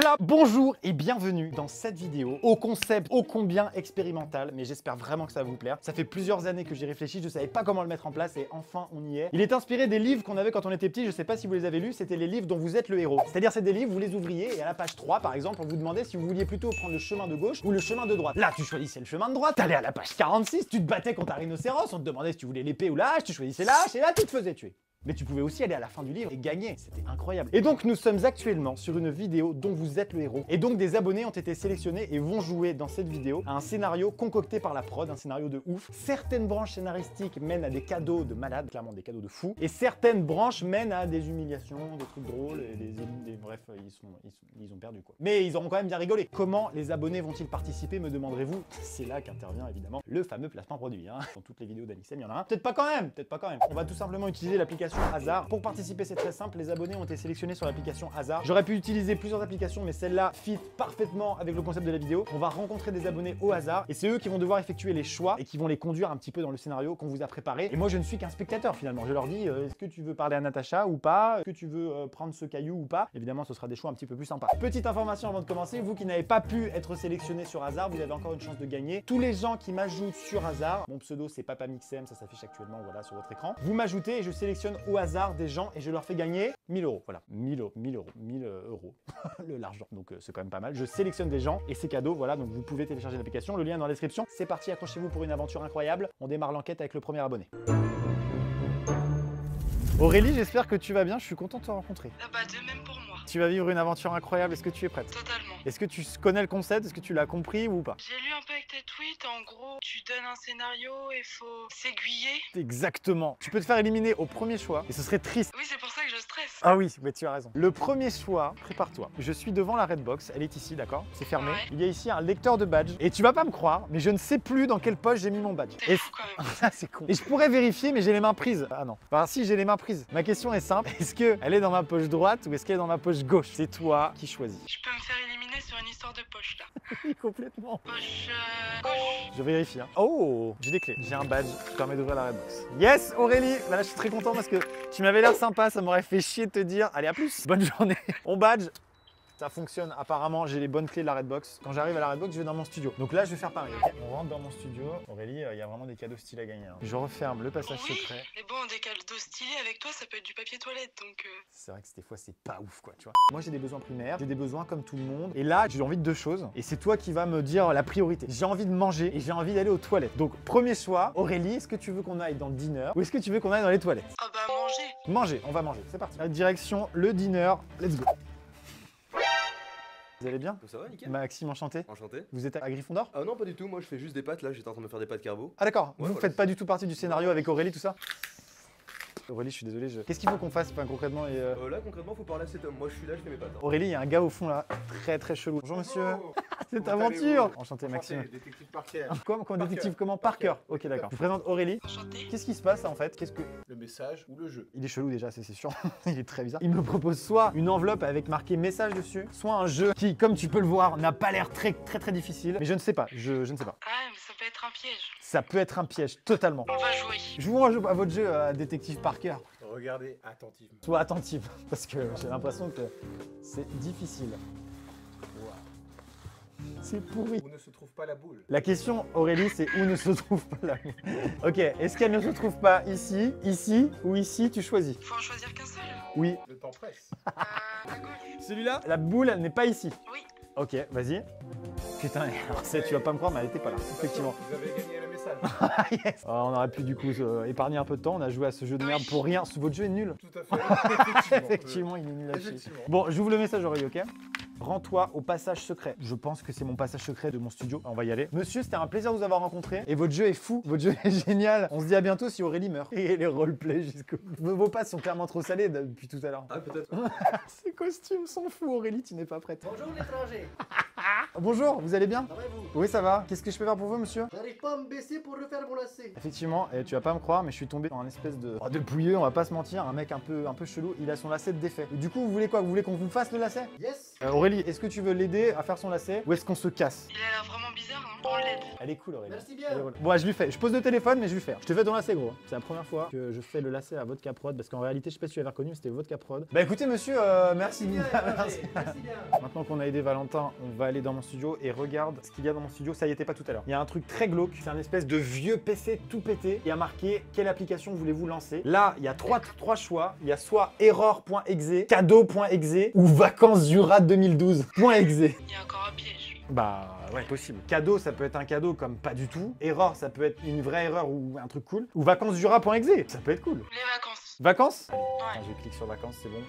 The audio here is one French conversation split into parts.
clap. Bonjour et bienvenue dans cette vidéo au concept ô combien expérimental, mais j'espère vraiment que ça va vous plaire. Ça fait plusieurs années que j'y réfléchis, je savais pas comment le mettre en place et enfin on y est. Il est inspiré des livres qu'on avait quand on était petit, je sais pas si vous les avez lus, c'était les livres dont vous êtes le héros. C'est-à-dire c'est des livres, vous les ouvriez et à la page 3 par exemple, on vous demandait si vous vouliez plutôt prendre le chemin de gauche ou le chemin de droite. Là tu choisissais le chemin de droite, t'allais à la page 46, tu te battais contre un rhinocéros, on te demandait si tu voulais l'épée ou la hache, tu choisissais la hache et là tu te faisais tuer. Mais tu pouvais aussi aller à la fin du livre et gagner, c'était incroyable. Et donc nous sommes actuellement sur une vidéo dont vous êtes le héros. Et donc des abonnés ont été sélectionnés et vont jouer dans cette vidéo à un scénario concocté par la prod, un scénario de ouf. Certaines branches scénaristiques mènent à des cadeaux de malades, clairement des cadeaux de fous. Et certaines branches mènent à des humiliations, des trucs drôles, et bref, ils ont perdu quoi. Mais ils auront quand même bien rigolé. Comment les abonnés vont-ils participer, me demanderez-vous? C'est là qu'intervient évidemment le fameux placement produit. Hein. Dans toutes les vidéos d'Anixem, il y en a un. Peut-être pas quand même, peut-être pas quand même. On va tout simplement utiliser l'application Hasard. Pour participer, c'est très simple, les abonnés ont été sélectionnés sur l'application Hasard. J'aurais pu utiliser plusieurs applications, mais celle-là fit parfaitement avec le concept de la vidéo. On va rencontrer des abonnés au hasard et c'est eux qui vont devoir effectuer les choix et qui vont les conduire un petit peu dans le scénario qu'on vous a préparé. Et moi, je ne suis qu'un spectateur finalement. Je leur dis, est-ce que tu veux parler à Natacha ou pas? Est-ce que tu veux prendre ce caillou ou pas? Évidemment, ce sera des choix un petit peu plus sympas. Petite information avant de commencer, vous qui n'avez pas pu être sélectionné sur Hasard, vous avez encore une chance de gagner. Tous les gens qui m'ajoutent sur Hasard, mon pseudo c'est PapaMixem, ça s'affiche actuellement voilà sur votre écran. Vous m'ajoutez et je sélectionne au hasard des gens et je leur fais gagner 1000 euros. Voilà, 1000 euros, l'argent. Donc c'est quand même pas mal. Je sélectionne des gens et c'est cadeau. Voilà, donc vous pouvez télécharger l'application. Le lien est dans la description. C'est parti, accrochez-vous pour une aventure incroyable. On démarre l'enquête avec le premier abonné. Aurélie, j'espère que tu vas bien. Je suis content de te rencontrer. Ah bah de même pour moi. Tu vas vivre une aventure incroyable. Est-ce que tu es prête? Totalement. Est-ce que tu connais le concept? Est-ce que tu l'as compris ou pas? J'ai lu un peu avec tes tweets, en gros, tu donnes un scénario et faut s'aiguiller. Exactement. Tu peux te faire éliminer au premier choix et ce serait triste. Oui, c'est pour ça que je stresse. Ah oui, mais tu as raison. Le premier choix, prépare-toi. Je suis devant la Redbox, elle est ici, d'accord? C'est fermé. Ouais. Il y a ici un lecteur de badge et tu vas pas me croire, mais je ne sais plus dans quelle poche j'ai mis mon badge. C'est fou quand même. Ah, c'est con. Et je pourrais vérifier, mais j'ai les mains prises. Ah non. Enfin, si, j'ai les mains prises. Ma question est simple. Est-ce qu'elle est dans ma poche droite ou est-ce qu'elle est dans ma poche gauche? C'est toi qui choisis. Je peux me faire éliminer sur une histoire de poche là. Oui, complètement. Poche gauche. Je vérifie. Hein. Oh, j'ai des clés. J'ai un badge qui permet d'ouvrir la Redbox. Yes, Aurélie. Là, je suis très content parce que tu m'avais l'air sympa. Ça m'aurait fait chier de te dire, allez, à plus. Bonne journée. Mon badge. Ça fonctionne, apparemment j'ai les bonnes clés de la Redbox. Quand j'arrive à la Redbox, je vais dans mon studio. Donc là, je vais faire pareil. Okay, on rentre dans mon studio. Aurélie, il y a vraiment des cadeaux stylés à gagner. Hein. Je referme le passage Oui, secret. mais bon, des cadeaux stylés avec toi, ça peut être du papier toilette, donc... C'est vrai que des fois, c'est pas ouf, quoi, tu vois. Moi, j'ai des besoins primaires, j'ai des besoins comme tout le monde. Et là, j'ai envie de deux choses. Et c'est toi qui vas me dire la priorité. J'ai envie de manger et j'ai envie d'aller aux toilettes. Donc, premier choix, Aurélie, est-ce que tu veux qu'on aille dans le dîner ou est-ce que tu veux qu'on aille dans les toilettes? Ah bah manger. Manger, on va manger. C'est parti. La direction, le dîner. Let's go. Vous allez bien? Ça va, nickel. Maxime, enchanté. Enchanté. Vous êtes à Gryffondor? Ah non, pas du tout, moi je fais juste des pâtes là, j'étais en train de me faire des pâtes carbo. Ah d'accord, Ouais, vous voilà, faites pas du tout partie du scénario avec Aurélie, tout ça? Aurélie, je suis désolé, qu'est-ce qu'il faut qu'on fasse concrètement Là concrètement, faut parler à cet homme. Moi je suis là, je fais mes pâtes. Hein. Aurélie, il y a un gars au fond là, très chelou. Bonjour monsieur. Oh, Cette comment aventure. allez-vous? Enchanté Maxime. Détective Parker. Comment détective, comment? Parker. Ok d'accord. Je vous présente Aurélie. Enchanté. Qu'est-ce qui se passe en fait? Qu'est-ce que... Le message ou le jeu? Il est chelou déjà, c'est sûr. Il est très bizarre. Il me propose soit une enveloppe avec marqué message dessus, soit un jeu qui, comme tu peux le voir, n'a pas l'air très difficile. Mais je ne sais pas, je ne sais pas. Ah, mais ça peut être un piège. Ça peut être un piège, totalement. On va jouer. Jouons à votre jeu, détective Parker. Regardez attentivement. Sois attentive, parce que j'ai l'impression que c'est difficile. C'est pourri. Où ne se trouve pas la boule? La question, Aurélie, c'est où ne se trouve pas la boule? Ok, est-ce qu'elle ne se trouve pas ici, ici ou ici? Tu choisis. Faut en choisir qu'un seul. Oui. Le temps presse. À gauche. Celui-là? La boule, elle n'est pas ici. Oui. Ok, vas-y. Putain, alors tu vas pas me croire, mais elle était pas là, effectivement. Vous avez gagné le message. Yes. On aurait pu du coup épargner un peu de temps, on a joué à ce jeu de merde pour rien. Votre jeu est nul. Tout à fait. Effectivement, il est nul à chier. Effectivement. Bon, j'ouvre le message, Aurélie, ok? Rends-toi au passage secret. Je pense que c'est mon passage secret de mon studio. On va y aller. Monsieur, c'était un plaisir de vous avoir rencontré. Et votre jeu est fou. Votre jeu est génial. On se dit à bientôt si Aurélie meurt. Et les roleplays jusqu'au bout. Vos passes sont clairement trop salées depuis tout à l'heure. Ah peut-être. Ces costumes sont fous, Aurélie, tu n'es pas prête. Bonjour l'étranger, Bonjour, vous allez bien? ça va et vous? Oui, ça va. Qu'est-ce que je peux faire pour vous, monsieur? J'arrive pas à me baisser pour refaire mon lacet. Effectivement, et tu vas pas me croire, mais je suis tombé dans un espèce de pouilleux, on va pas se mentir, un mec un peu chelou, il a son lacet de défait. Du coup, vous voulez quoi? Vous voulez qu'on vous fasse le lacet? Yes. Aurélie, est-ce que tu veux l'aider à faire son lacet ou est-ce qu'on se casse? Il a l'air vraiment bizarre, hein. On l'aide. Elle est cool, Aurélie. Merci bien. Elle est cool. Bon, je lui fais. Je pose le téléphone, mais je lui fais. Je te fais ton lacet, gros. C'est la première fois que je fais le lacet à Vodka Prod, parce qu'en réalité, je sais pas si tu avais reconnu, mais c'était Vodka Prod. Bah écoutez, monsieur, merci. Bien, Merci. merci bien. Maintenant qu'on a aidé Valentin, on va aller dans mon studio et regarde ce qu'il y a dans mon studio. Ça y était pas tout à l'heure. Il y a un truc très glauque. C'est un espèce de vieux PC tout pété. Il y a marqué quelle application voulez-vous lancer. Là, il y a trois choix. Il y a soit error.exe, cadeau.exe ou vacancesjura 2012.exe. Il y a encore un piège. Bah ouais, possible. Cadeau, ça peut être un cadeau comme pas du tout. Erreur, ça peut être une vraie erreur ou un truc cool. Ou vacancesjura.exe, ça peut être cool. Les vacances. Vacances? Allez, Ouais. attends, je clique sur vacances, c'est bon.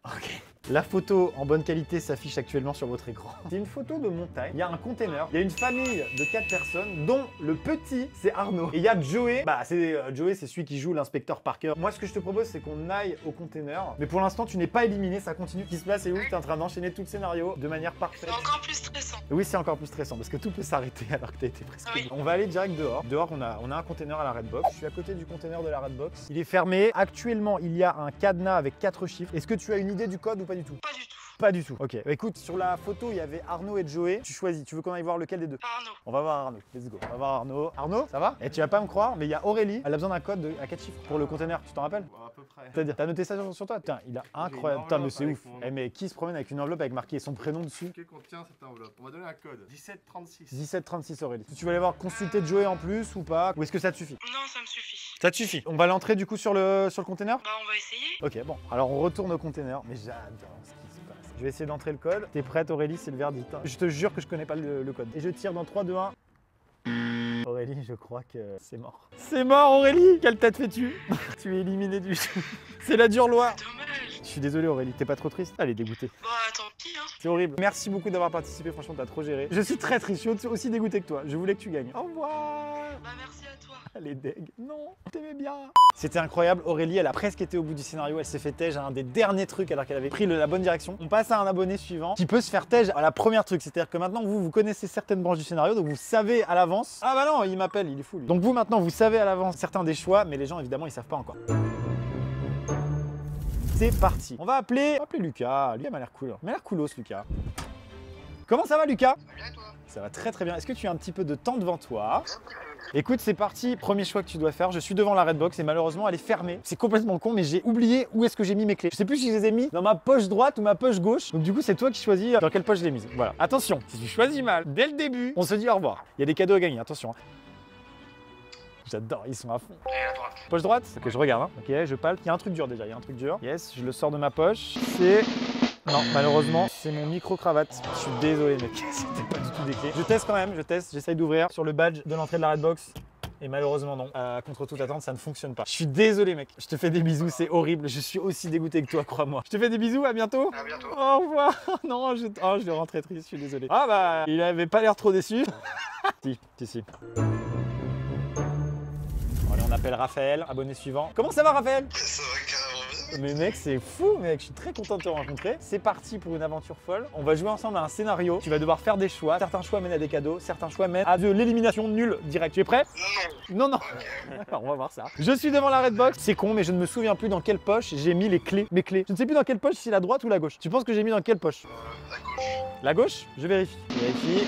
Ok. La photo en bonne qualité s'affiche actuellement sur votre écran. C'est une photo de montagne. Il y a un container. Il y a une famille de 4 personnes, dont le petit, c'est Arnaud. Et il y a Joey. Bah, Joey, c'est celui qui joue l'inspecteur Parker. Moi, ce que je te propose, c'est qu'on aille au container. Mais pour l'instant, tu n'es pas éliminé. Ça continue. Ce qui se passe, c'est où tu es en train d'enchaîner tout le scénario de manière parfaite. C'est encore plus stressant. Oui, c'est encore plus stressant parce que tout peut s'arrêter alors que t'as été presque. Oui. On va aller direct dehors. Dehors, on a un container à la Redbox. Je suis à côté du container de la Redbox. Il est fermé. Actuellement, il y a un cadenas avec 4 chiffres. Est-ce que tu as une idée du code ou pas du tout? Pas du tout. Pas du tout. Ok. Bah, écoute, sur la photo, il y avait Arnaud et Joey. Tu choisis. Tu veux qu'on aille voir lequel des deux? Arnaud. On va voir Arnaud. Let's go. On va voir Arnaud. Arnaud, ça va? Et tu vas pas me croire, mais il y a Aurélie. Elle a besoin d'un code à 4 chiffres pour le container. Tu t'en rappelles? À peu près. C'est-à-dire, t'as noté ça sur toi? Putain, il a incroyable. Putain, mais c'est avec ouf. mon nom. Eh, mais qui se promène avec une enveloppe avec marqué son prénom dessus? Qu'est-ce qu'on tient cette enveloppe? On va donner un code. 1736. 1736 Aurélie. Tu vas aller voir consulter Joey en plus ou pas? Ou est-ce que ça te suffit? Non, ça me suffit. Ça te suffit. On va l'entrer du coup sur le container? Bah, on va essayer. Ok, bon. Alors on retourne au container. Mais j'adore ce qui se passe. Je vais essayer d'entrer le code. T'es prête Aurélie? C'est le verdict. Hein. Je te jure que je connais pas le code. Et je tire dans 3, 2, 1. Aurélie, je crois que c'est mort. C'est mort Aurélie! Quelle tête fais-tu? Tu es éliminée du jeu. C'est la dure loi. Dommage. Je suis désolé Aurélie, t'es pas trop triste? Elle est dégoûtée. Bon, tant pis, hein. C'est horrible. Merci beaucoup d'avoir participé, franchement t'as trop géré. Je suis très triste, je suis aussi dégoûté que toi. Je voulais que tu gagnes. Au revoir! Bah, merci à toi. Elle est deg. Non, t'aimais bien. C'était incroyable. Aurélie, elle a presque été au bout du scénario. Elle s'est fait tège à un des derniers trucs alors qu'elle avait pris la bonne direction. On passe à un abonné suivant qui peut se faire tège à la première truc. C'est-à-dire que maintenant, vous connaissez certaines branches du scénario, donc vous savez à l'avance. Ah bah non, il m'appelle, il est fou lui. Donc vous maintenant, vous savez à l'avance certains des choix, mais les gens évidemment, ils savent pas encore. C'est parti. On va appeler Lucas. Lui, il m'a l'air cool. Il m'a l'air coolos, Lucas. Comment ça va, Lucas? Ça va bien et toi? Ça va très très bien. Est-ce que tu as un petit peu de temps devant toi? Écoute, c'est parti. Premier choix que tu dois faire. Je suis devant la Redbox et malheureusement, elle est fermée. C'est complètement con, mais j'ai oublié où est-ce que j'ai mis mes clés. Je sais plus si je les ai mis dans ma poche droite ou ma poche gauche. Donc du coup, c'est toi qui choisis dans quelle poche je les ai mises. Voilà. Attention, si tu choisis mal dès le début, on se dit au revoir. Il y a des cadeaux à gagner. Attention. J'adore, ils sont à fond. Et à droite. Poche droite? Ok, je regarde. Hein. Ok, je palpe. Il y a un truc dur déjà. Il y a un truc dur. Yes, je le sors de ma poche. C'est... Non, malheureusement, c'est mon micro-cravate. Je suis désolé, mec. C'était pas du tout des clés. Je teste quand même, j'essaye d'ouvrir sur le badge de l'entrée de la Redbox. Et malheureusement, non. Contre toute attente, ça ne fonctionne pas. Je suis désolé, mec. Je te fais des bisous, c'est horrible. Je suis aussi dégoûté que toi, crois-moi. Je te fais des bisous, à bientôt. À bientôt. Au revoir. Non, je vais rentrer triste, je suis désolé. Ah bah, il avait pas l'air trop déçu. Si. Bon, allez, on appelle Raphaël, abonné suivant. Comment ça va, Raphaël? Ça va carrément bien. Mais mec, c'est fou, mec, je suis très content de te rencontrer. C'est parti pour une aventure folle. On va jouer ensemble à un scénario. Tu vas devoir faire des choix. Certains choix mènent à des cadeaux, certains choix mènent à de l'élimination nulle directe. Tu es prêt? Non. Non. Ok. D'accord, on va voir ça. Je suis devant la Redbox. C'est con, mais je ne me souviens plus dans quelle poche j'ai mis les clés. Mes clés. Je ne sais plus dans quelle poche, si la droite ou la gauche. Tu penses que j'ai mis dans quelle poche? La gauche. La gauche? Je vérifie. Vérifie.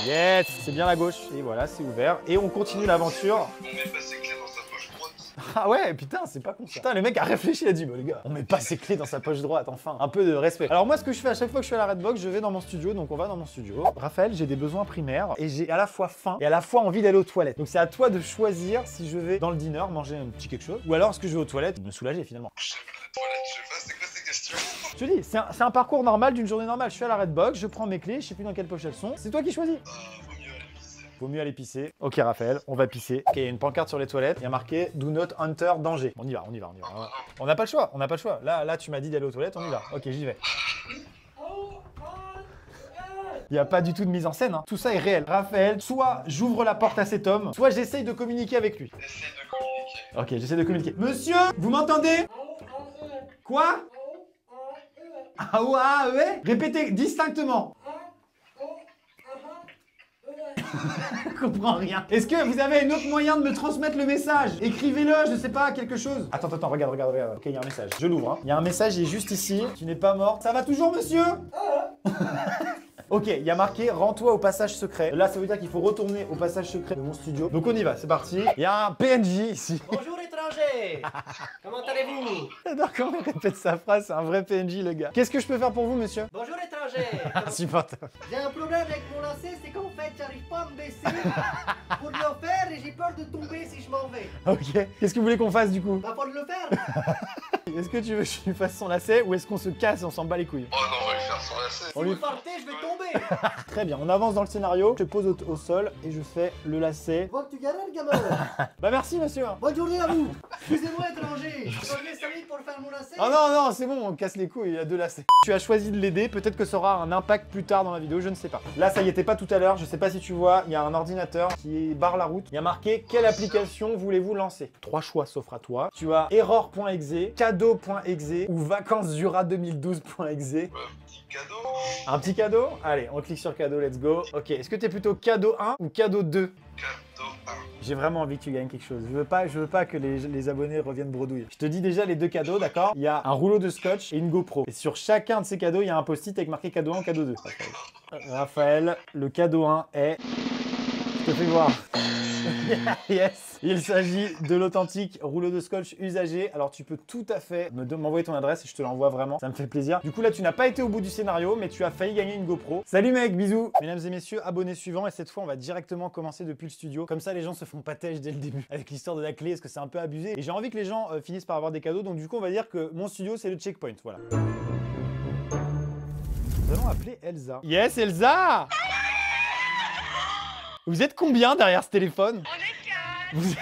Yes, c'est bien la gauche. Et voilà, c'est ouvert. Et on continue l'aventure. On met pas ses clés dans sa poche droite. Ah ouais, putain, c'est pas con ça. Putain, le mec a réfléchi, il a dit, bah les gars, on met pas ses clés dans sa poche droite, enfin, un peu de respect. Alors moi, ce que je fais à chaque fois que je suis à la Redbox, je vais dans mon studio, donc on va dans mon studio. Raphaël, j'ai des besoins primaires et j'ai à la fois faim et à la fois envie d'aller aux toilettes. Donc c'est à toi de choisir si je vais dans le dîner manger un petit quelque chose ou alors est-ce que je vais aux toilettes me soulager finalement. Je sais pas, la toilette, je sais pas, c'est quoi ces questions? Je te dis, c'est un parcours normal d'une journée normale. Je suis à la Redbox, je prends mes clés, je sais plus dans quelle poche elles sont. C'est toi qui choisis. Vaut mieux aller pisser. Vaut mieux aller pisser. Ok Raphaël, on va pisser. Ok, il y a une pancarte sur les toilettes, il y a marqué Do not enter danger. On y va. On n'a pas le choix, Là, tu m'as dit d'aller aux toilettes, on y va. Ok, j'y vais. Il n'y a pas du tout de mise en scène, hein. Tout ça est réel. Raphaël, soit j'ouvre la porte à cet homme, soit j'essaye de communiquer avec lui. Essaye de communiquer. Ok, j'essaie de communiquer. Monsieur, vous m'entendez? Quoi? Ah ouais? Répétez distinctement. Je comprends rien. Est-ce que vous avez un autre moyen de me transmettre le message? Écrivez-le, je sais pas, quelque chose. Attends, regarde. Ok, il y a un message. Je l'ouvre, hein. Il y a un message, il est juste ici. Tu n'es pas mort. Ça va toujours, monsieur? Ok, il y a marqué rends-toi au passage secret. Là, ça veut dire qu'il faut retourner au passage secret de mon studio. Donc on y va, c'est parti. Il y a un PNJ ici. Bonjour étranger. Comment allez-vous? J'adore comment il répète sa phrase, c'est un vrai PNJ le gars. Qu'est-ce que je peux faire pour vous, monsieur? Bonjour étranger. Insupportable. J'ai un problème avec mon lacet, c'est qu'en fait j'arrive pas à me baisser pour le faire et j'ai peur de tomber si je m'en vais. Ok, qu'est-ce que vous voulez qu'on fasse du coup? Va falloir le faire. Est-ce que tu veux que je lui fasse son lacet ou est-ce qu'on se casse et on s'en bat les couilles? Oh non, on va lui faire son lacet. On Si lui- vous partez, je vais tomber. Très bien, on avance dans le scénario. Je te pose au sol et je fais le lacet. Vois que tu galères, gamin. Bah merci monsieur. Bonne journée à vous. Excusez-moi étranger. Je reviens 5 minutes pour faire mon lacet. Oh non, non, c'est bon, on casse les couilles, il y a 2 lacets. Tu as choisi de l'aider, peut-être que ça aura un impact plus tard dans la vidéo, je ne sais pas. Là, ça y était pas tout à l'heure, je sais pas si tu vois, il y a un ordinateur qui barre la route. Il y a marqué quelle application voulez-vous lancer? 3 choix s'offrent à toi. Tu as error.exe, cadeau.exe ou vacancesdura2012.exe. Petit cadeau. Un petit cadeau? Allez, on clique sur cadeau, let's go. Ok, est-ce que t'es plutôt cadeau 1 ou cadeau 2? Cadeau 1. J'ai vraiment envie que tu gagnes quelque chose. Je veux pas que les abonnés reviennent bredouilles. Je te dis déjà les 2 cadeaux, d'accord? Il y a un rouleau de scotch et une GoPro. Et sur chacun de ces cadeaux, il y a un post-it avec marqué cadeau 1 ou cadeau 2. Raphaël, le cadeau 1 est... Je te fais voir. Yes. Il s'agit de l'authentique rouleau de scotch usagé. Alors tu peux tout à fait m'envoyer ton adresse et je te l'envoie vraiment. Ça me fait plaisir. Du coup là tu n'as pas été au bout du scénario mais tu as failli gagner une GoPro. Salut mec, bisous. Mesdames et messieurs, abonnés suivants et cette fois on va directement commencer depuis le studio. Comme ça les gens se font pas têche dès le début. Avec l'histoire de la clé, est-ce que c'est un peu abusé? Et j'ai envie que les gens finissent par avoir des cadeaux. Donc du coup on va dire que mon studio c'est le checkpoint. Voilà. Nous allons appeler Elsa. Yes Elsa. Vous êtes combien derrière ce téléphone? On est 4. vous...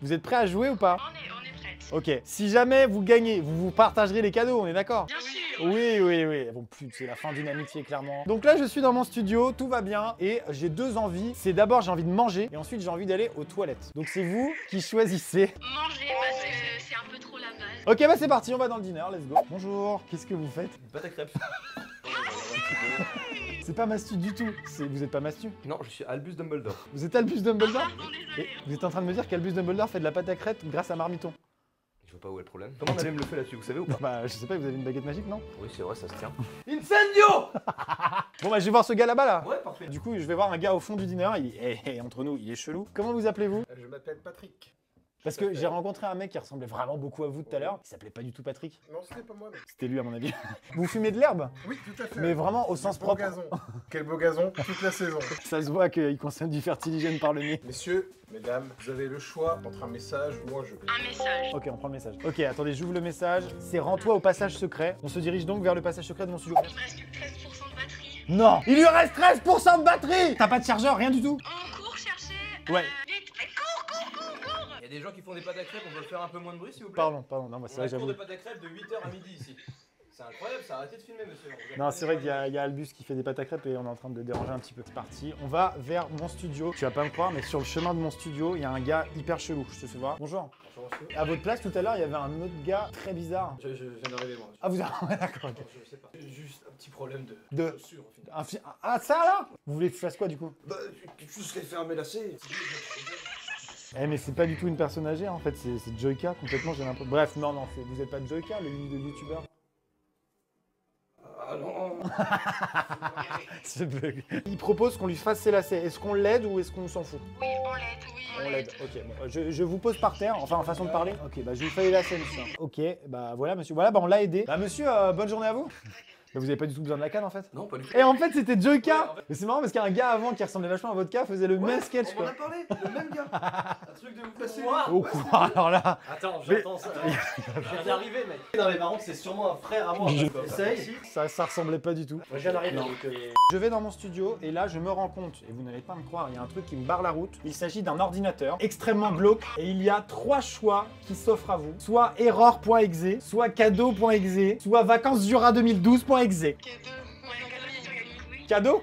Vous êtes prêts à jouer ou pas? On est prête. Ok, si jamais vous gagnez, vous partagerez les cadeaux, on est d'accord? Bien sûr. Oui, oui, oui. Bon, plus, c'est la fin d'une amitié, clairement. Donc là, je suis dans mon studio, tout va bien, et j'ai 2 envies. C'est d'abord, j'ai envie de manger, et ensuite, j'ai envie d'aller aux toilettes. Donc c'est vous qui choisissez. Manger parce que c'est un peu trop la base. Ok, bah c'est parti, on va dans le dîner, let's go. Bonjour, qu'est-ce que vous faites? Une pâte à crêpes. C'est pas Mastu du tout. Vous êtes pas Mastu? Non, je suis Albus Dumbledore. Vous êtes Albus Dumbledore? Pardon, Et désolé. vous êtes en train de me dire qu'Albus Dumbledore fait de la pâte à crêpes grâce à Marmiton? Je vois pas où est le problème. Comment on allait me le faire là-dessus, vous savez ou pas? Bah, je sais pas, vous avez une baguette magique, non? Oui, c'est vrai, ça se tient. Incendio. Bon, bah, je vais voir ce gars là-bas, là. Ouais, parfait. Du coup, je vais voir un gars au fond du dîner. Entre nous, il est chelou. Comment vous appelez-vous? Je m'appelle Patrick. Parce que j'ai rencontré un mec qui ressemblait vraiment beaucoup à vous tout à l'heure. Il s'appelait pas du tout Patrick. Non, c'était pas moi. Mais... C'était lui, à mon avis. Vous fumez de l'herbe? Oui, tout à fait. Mais vraiment au sens Beau propre. gazon. Quel beau gazon, toute la saison. Ça se voit qu'il consomme du fertiligène par le nez. Messieurs, mesdames, vous avez le choix entre un message ou un jeu. Un message. Ok, on prend le message. Ok, attendez, j'ouvre le message. C'est rends-toi au passage secret. On se dirige donc vers le passage secret de mon studio. Il me reste plus que 13% de batterie. Non! Il lui reste 13% de batterie! T'as pas de chargeur, rien du tout? On court chercher. Ouais. Vite, mais cours. Il y a des gens qui font des pâtes à crêpes, on peut faire un peu moins de bruit s'il vous plaît. Pardon, non, moi c'est On a vrai, un cours j'avoue. de pâtes à crêpes de 8h à midi ici. C'est incroyable, ça, arrêtez de filmer monsieur. Non, c'est vrai qu'il y a Albus qui fait des pâtes à crêpes et on est en train de le déranger un petit peu. C'est parti, on va vers mon studio. Tu vas pas me croire, mais sur le chemin de mon studio, il y a un gars hyper chelou. Je te fais voir. Bonjour. Bonjour monsieur. À votre place, tout à l'heure, il y avait un autre gars très bizarre. Je viens d'arriver moi. Ah, vous avez... Ouais, d'accord, ok. Je sais pas. Juste un petit problème De- de chaussures au final. Ah, ça là? Vous voulez que je fasse quoi du coup? Bah, je serais fermé lacet. Eh, mais c'est pas du tout une personne âgée en fait, c'est Joyka complètement, j'ai l'impression. Bref, non, vous êtes pas Joyka, le youtubeur? Ah non. Ce bug. Il propose qu'on lui fasse ses lacets. Est-ce qu'on l'aide ou est-ce qu'on s'en fout? Oui, on l'aide. Oui, On l'aide, ok. Bon, je vous pose par terre, enfin en façon de parler. Ok, bah je lui fais les lacets, monsieur. Ok, bah voilà, monsieur. Voilà, bah on l'a aidé. Bah monsieur, bonne journée à vous. Bah, vous avez pas du tout besoin de la canne en fait. Non, pas du tout. Et en fait, c'était Joyka. Ouais, en fait. Mais c'est marrant parce qu'il y a un gars avant qui ressemblait vachement à votre cas faisait le même sketch On m'en quoi. a parlé, le même gars. Un truc de vous passer. Oh quoi, alors là. Attends, Mais- j'entends ça. Je viens d'arriver, mec. Non, mais par contre, c'est sûrement un frère à moi. Essaye. Ça ressemblait pas du tout. Moi, je viens d'arriver, Non. donc. Je vais dans mon studio et là je me rends compte, et vous n'allez pas me croire, il y a un truc qui me barre la route. Il s'agit d'un ordinateur extrêmement glauque et il y a 3 choix qui s'offrent à vous. Soit error.exe, soit cadeau.exe, soit vacancesjura2012.exe. Cadeau. Ouais, cadeau, bien sûr, oui. Cadeau? Non,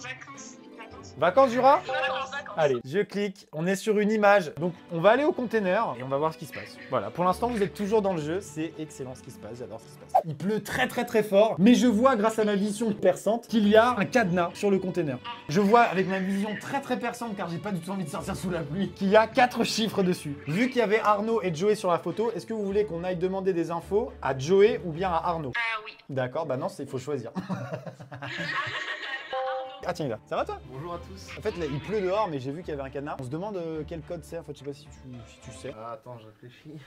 vacances. Vacances. Vacances Jura? Vacances. Allez, je clique, on est sur une image. Donc on va aller au container et on va voir ce qui se passe. Voilà, pour l'instant vous êtes toujours dans le jeu, c'est excellent ce qui se passe, j'adore ce qui se passe. Il pleut très fort, mais je vois grâce à ma vision perçante qu'il y a un cadenas sur le container. Je vois avec ma vision très perçante, car j'ai pas du tout envie de sortir sous la pluie, qu'il y a 4 chiffres dessus. Vu qu'il y avait Arnaud et Joey sur la photo, est-ce que vous voulez qu'on aille demander des infos à Joey ou bien à Arnaud? Ah oui. D'accord, bah non, il faut choisir. Ah tiens, il est là. Ça va toi? Bonjour à tous. En fait, là, il pleut dehors, mais j'ai vu qu'il y avait un cadenas. On se demande quel code c'est. En fait, je sais pas si tu sais. Ah, attends, je réfléchis.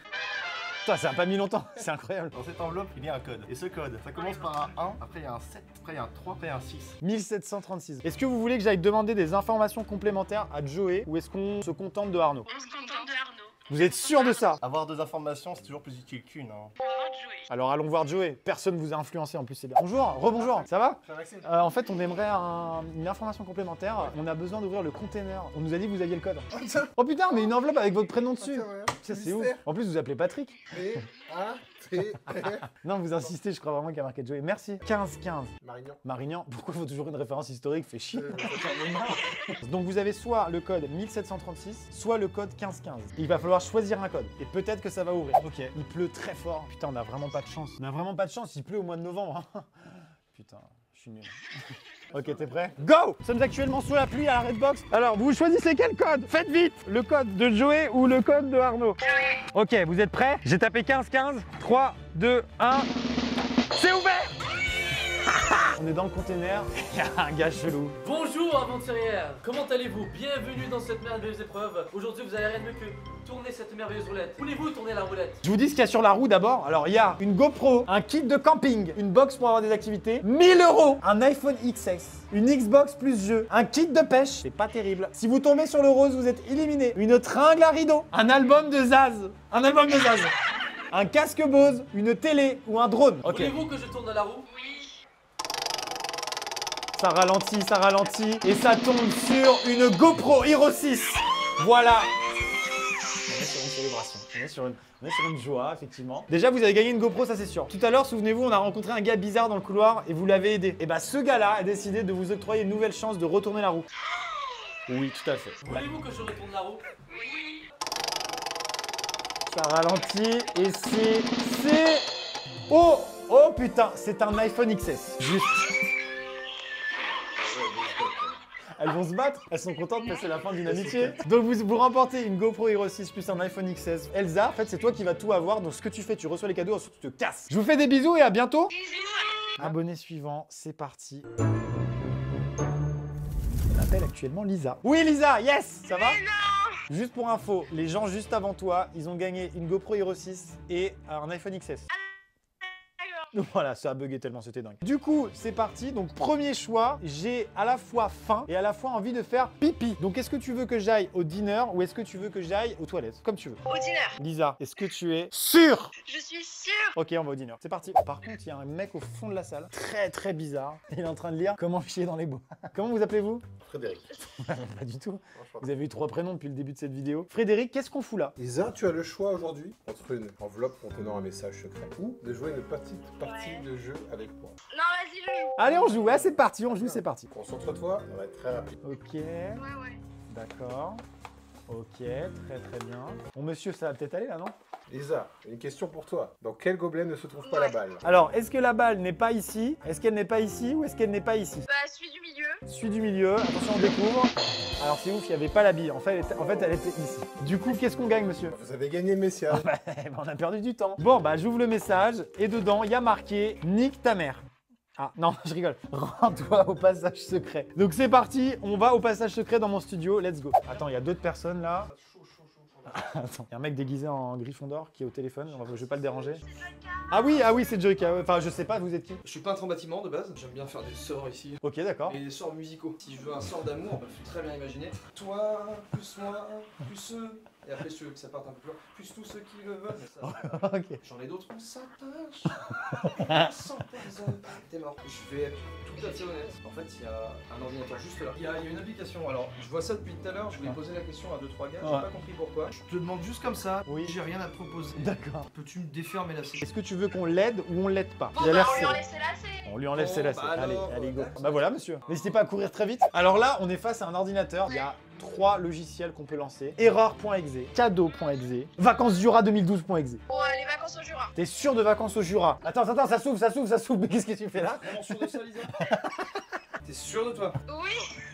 Putain, ça a pas mis longtemps. C'est incroyable. Dans cette enveloppe, il y a un code. Et ce code, ça commence par un 1, après il y a un 7, après il y a un 3, après il y a un 6. 1736. Est-ce que vous voulez que j'aille demander des informations complémentaires à Joey ou est-ce qu'on se contente de Arnaud? On se contente de Arnaud. Vous êtes sûr de ça? Avoir deux informations, c'est toujours plus utile qu'une. Hein. On va jouer. Alors allons voir Joey. Personne vous a influencé en plus, c'est bien. Bonjour, rebonjour. Ça va? Maxime. En fait, on aimerait une information complémentaire. On a besoin d'ouvrir le container. On nous a dit que vous aviez le code. Oh putain, mais une enveloppe avec votre prénom dessus. Ça, c'est ouf. En plus, vous appelez Patrick. Non, vous insistez, je crois vraiment qu'il y a marqué Joey. Merci. 15-15. Marignan. Marignan, pourquoi il faut toujours une référence historique? Fait chier. Donc vous avez soit le code 1736, soit le code 1515. Il va falloir choisir un code. Et peut-être que ça va ouvrir. Ok, il pleut très fort. Putain, on a vraiment pas de chance. On a vraiment pas de chance, il pleut au mois de novembre. Hein. Putain, je suis nul. Ok, t'es prêt? Go! Nous sommes actuellement sous la pluie à la Redbox. Alors, vous choisissez quel code? Faites vite! Le code de Joey ou le code de Arnaud? Ok, vous êtes prêts? J'ai tapé 15-15. 3, 2, 1. C'est ouvert! On est dans le container, il y a un gars chelou. Bonjour aventurière, comment allez-vous? Bienvenue dans cette merveilleuse épreuve. Aujourd'hui vous avez rien de mieux que tourner cette merveilleuse roulette. Voulez-vous tourner la roulette? Je vous dis ce qu'il y a sur la roue d'abord. Alors il y a une GoPro, un kit de camping, une box pour avoir des activités, 1000 €, un iPhone XS, une Xbox plus jeu, un kit de pêche, c'est pas terrible. Si vous tombez sur le rose, vous êtes éliminé. Une tringle à rideau, un album de Zaz, un casque Bose, une télé ou un drone. Ok. Voulez-vous que je tourne la roue? Ça ralentit et ça tombe sur une GoPro Hero 6. Voilà. On est sur une célébration. On est sur une joie, effectivement. Déjà, vous avez gagné une GoPro, ça c'est sûr. Tout à l'heure, souvenez-vous, on a rencontré un gars bizarre dans le couloir et vous l'avez aidé. Et bah, ce gars-là a décidé de vous octroyer une nouvelle chance de retourner la roue. Oui, tout à fait. Voulez-vous que je retourne la roue? Ça ralentit et c'est... Oh putain, c'est un iPhone XS. Juste. Elles vont se battre, elles sont contentes mais c'est la fin d'une amitié. Donc vous remportez une GoPro Hero 6 plus un iPhone XS. Elsa, en fait c'est toi qui vas tout avoir, donc ce que tu fais, tu reçois les cadeaux, ensuite tu te casses. Je vous fais des bisous et à bientôt. Abonné suivant, c'est parti. On appelle actuellement Lisa. Oui Lisa, yes, ça va? Juste pour info, les gens juste avant toi, ils ont gagné une GoPro Hero 6 et un iPhone XS. Voilà, ça a bugué tellement, c'était dingue. Du coup, c'est parti. Donc, premier choix, j'ai à la fois faim et à la fois envie de faire pipi. Donc, est-ce que tu veux que j'aille au dîner ou est-ce que tu veux que j'aille aux toilettes? Comme tu veux. Au dîner. Lisa, est-ce que tu es sûre? Je suis sûre. Ok, on va au dîner. C'est parti. Par contre, il y a un mec au fond de la salle, très bizarre. Il est en train de lire Comment chier dans les bois. Comment vous appelez-vous? Frédéric. Pas du tout. Vous avez eu 3 prénoms depuis le début de cette vidéo. Frédéric, qu'est-ce qu'on fout là? Lisa, tu as le choix aujourd'hui entre une enveloppe contenant un message secret ou de jouer une petite partie de jeu avec moi. Non, vas-y, je joue. Allez, on joue. Ouais, c'est parti, on joue, c'est parti. Concentre-toi, ça va être très rapide. Ok. Ouais. D'accord. Ok, très bien. Bon monsieur, ça va peut-être aller là, non? Lisa, une question pour toi. Dans quel gobelet ne se trouve pas la balle? Alors, est-ce que la balle n'est pas ici? Est-ce qu'elle n'est pas ici ou est-ce qu'elle n'est pas ici? Bah, celui du milieu. Celui du milieu, attention, on découvre. Alors c'est ouf, il n'y avait pas la bille. En fait, elle était ici. Du coup, qu'est-ce qu'on gagne, monsieur? Vous avez gagné le message. On a perdu du temps. Bon, bah j'ouvre le message et dedans, il y a marqué « Nique ta mère ». Ah non, je rigole. Rends-toi au passage secret. Donc c'est parti, on va au passage secret dans mon studio. Let's go. Attends, il y a d'autres personnes là. Attends, il y a un mec déguisé en Gryffondor qui est au téléphone. Je vais pas le déranger. Ah oui, c'est Joyka. Enfin, je sais pas, vous êtes qui? Je suis peintre en bâtiment de base, j'aime bien faire des sorts ici. Ok, d'accord. Et des sorts musicaux. Si je veux un sort d'amour, bah, faut très bien imaginer. Toi, plus moi, plus eux. Et après, si tu veux que ça parte un peu plus loin, plus tous ceux qui le veulent. Ça, Ok. j'en ai d'autres, on s'attache. Sans personne. T'es mort. Je vais être tout à fait honnête. En fait, il y a un ordinateur juste là. Il y a une application. Alors, je vois ça depuis tout à l'heure. Je voulais poser la question à 2-3 gars. J'ai pas compris pourquoi. Je te demande juste comme ça. Oui. J'ai rien à te proposer. D'accord. Peux-tu me défermer la série? Est-ce que tu veux qu'on l'aide ou on l'aide pas? Bon, Il a bah, l'air on lui serré. enlève ses lacets. On lui enlève ses lacets. bah alors, allez, go. d'accord. Bah voilà, monsieur. N'hésitez pas à courir très vite. Alors là, on est face à un ordinateur. Il y a 3 logiciels qu'on peut lancer. Erreur.exe, cadeau.exe, vacancesjura2012.exe. Bon, les vacances au Jura. T'es sûr de vacances au Jura? Attends, ça s'ouvre. Mais qu'est-ce que tu fais là? Vraiment sûr de ça, Lisa? T'es sûr de toi? Oui.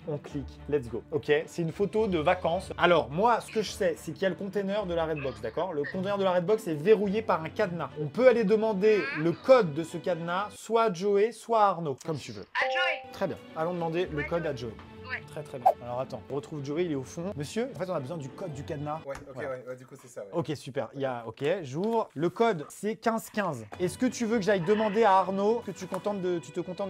On clique, let's go. Ok, c'est une photo de vacances. Alors, moi, ce que je sais, c'est qu'il y a le container de la Redbox, d'accord? Le container de la Redbox est verrouillé par un cadenas. On peut aller demander le code de ce cadenas, soit à Joey, soit à Arnaud, comme tu veux. À Joey. Très bien, allons demander le code à Joey. Ouais. Très très bien. Alors attends, on retrouve Joey, il est au fond. Monsieur, en fait, on a besoin du code du cadenas. Ouais, ok, Voilà. ouais, du coup, c'est ça. Ouais. Ok, super. Il y a, ok, j'ouvre. Le code, c'est 1515. Est-ce que tu veux que j'aille demander à Arnaud que tu te contentes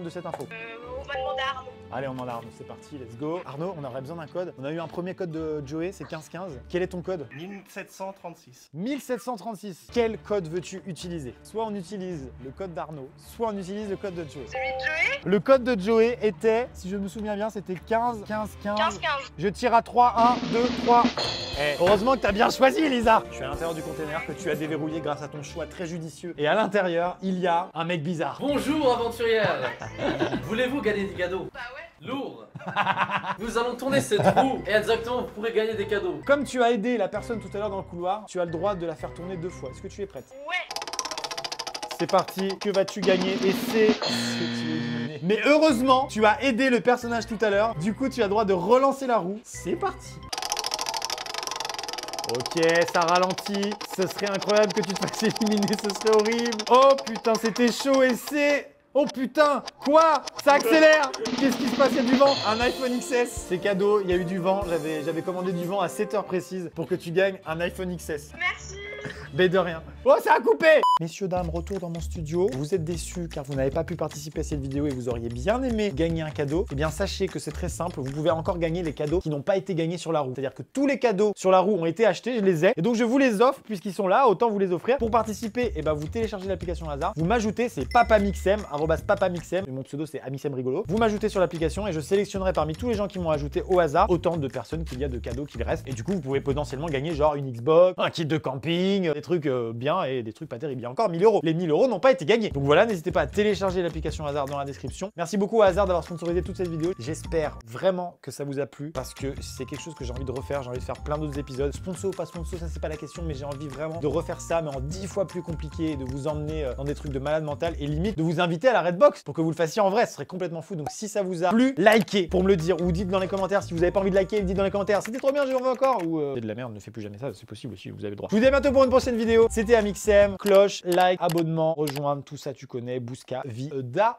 de cette info? On va demander à Arnaud. Allez, on en a Arnaud, c'est parti, let's go. Arnaud, on aurait besoin d'un code. On a eu un premier code de Joey, c'est 1515. Quel est ton code? 1736. 1736. Quel code veux-tu utiliser? Soit on utilise le code d'Arnaud, soit on utilise le code de Joey. Celui de Joey. Le code de Joey était, si je me souviens bien, c'était 15, 15, 15. 15-15. Je tire à 3, 1, 2, 3. Heureusement que t'as bien choisi, Lisa. Je suis à l'intérieur du container que tu as déverrouillé grâce à ton choix très judicieux. Et à l'intérieur, il y a un mec bizarre. Bonjour aventurière. Voulez-vous gagner des cadeaux? Bah ouais. Lourd. Nous allons tourner cette roue et exactement vous pourrez gagner des cadeaux. Comme tu as aidé la personne tout à l'heure dans le couloir, tu as le droit de la faire tourner 2 fois. Est-ce que tu es prête? Ouais. C'est parti, que vas-tu gagner? Et c'est ce que tu es éliminé. Mais heureusement, tu as aidé le personnage tout à l'heure. Du coup, tu as le droit de relancer la roue. C'est parti. Ok, ça ralentit. Ce serait incroyable que tu te fasses éliminer, ce serait horrible. Oh putain, c'était chaud et c'est... Oh putain, quoi? Ça accélère. Qu'est-ce qui se passe? Il y a du vent. Un iPhone XS. C'est cadeau, il y a eu du vent. J'avais commandé du vent à 7 heures précises pour que tu gagnes un iPhone XS. Merci. Mais de rien. Oh, ça a coupé! Messieurs, dames, retour dans mon studio. Vous êtes déçus car vous n'avez pas pu participer à cette vidéo et vous auriez bien aimé gagner un cadeau. Eh bien, sachez que c'est très simple. Vous pouvez encore gagner les cadeaux qui n'ont pas été gagnés sur la roue. C'est-à-dire que tous les cadeaux sur la roue ont été achetés, je les ai. Et donc, je vous les offre puisqu'ils sont là. Autant vous les offrir. Pour participer, eh ben, vous téléchargez l'application hasard. Vous m'ajoutez, c'est papamixem, @papamixem. Mon pseudo, c'est Amixem Rigolo. Vous m'ajoutez sur l'application et je sélectionnerai parmi tous les gens qui m'ont ajouté au hasard autant de personnes qu'il y a de cadeaux qu'il reste. Et du coup, vous pouvez potentiellement gagner genre une Xbox, un kit de camping, des trucs bien et des trucs pas terribles. Il y a encore 1000 euros. Les 1000 euros n'ont pas été gagnés. Donc voilà, n'hésitez pas à télécharger l'application hasard dans la description. Merci beaucoup à hasard d'avoir sponsorisé toute cette vidéo. J'espère vraiment que ça vous a plu parce que c'est quelque chose que j'ai envie de refaire. J'ai envie de faire plein d'autres épisodes. Sponsor ou pas sponsor, ça c'est pas la question, mais j'ai envie vraiment de refaire ça, mais en 10 fois plus compliqué, de vous emmener dans des trucs de malade mental et limite de vous inviter à la Redbox pour que vous le fassiez en vrai. Ce serait complètement fou. Donc si ça vous a plu, likez pour me le dire ou dites dans les commentaires. Si vous avez pas envie de liker, dites dans les commentaires. C'était trop bien, j'en veux encore. Ou c'est de la merde, ne fais plus jamais ça. C'est possible aussi, vous avez le droit. Je vous dis à bientôt pour une prochaine vidéo. C'était Amixem, cloche, like, abonnement, rejoindre, tout ça tu connais, Bouska, Vida.